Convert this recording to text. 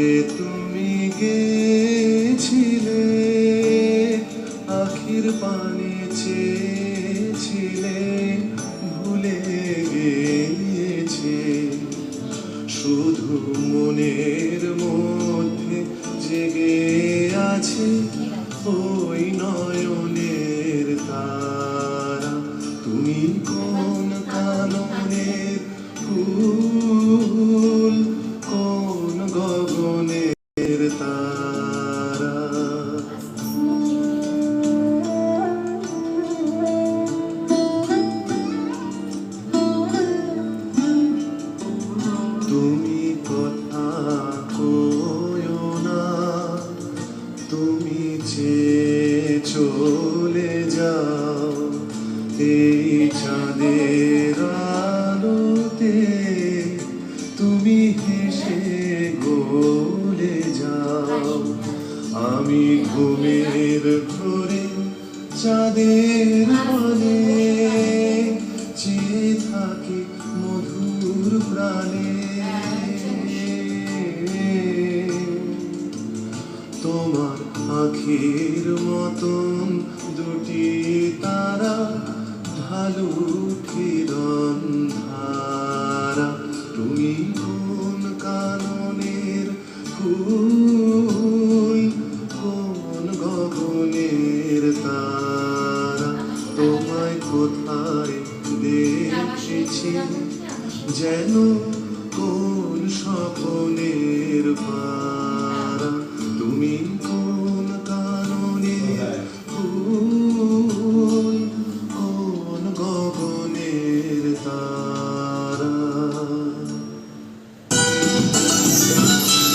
যে তুমি গেছিলে, আখির পানে চেয়েছিলে, ভুলে গেছে শুধু মনের মধ্যে জেগে আছে ওই নয়নের তারা। তুমি কোন কাননের ফুল, কোন গগনের তারা। তুমি কথা কয়ো না, তুমি চেয়ে চলে যাও এই চাঁদের আলোতে, তুমি হেসে গলে যাও। আমি ঘুমের ঘরে চাঁদের পানে চেয়ে থাকি মধুর প্রাণে। তোমার আখির মতন দুটি তারা, ঢালু কিরণ ধারা। তুমি কোন কাননের ফুল, কোন গগনের তারা। তোমায় কোথায় দেখেছি যেন কোন স্বপ্নে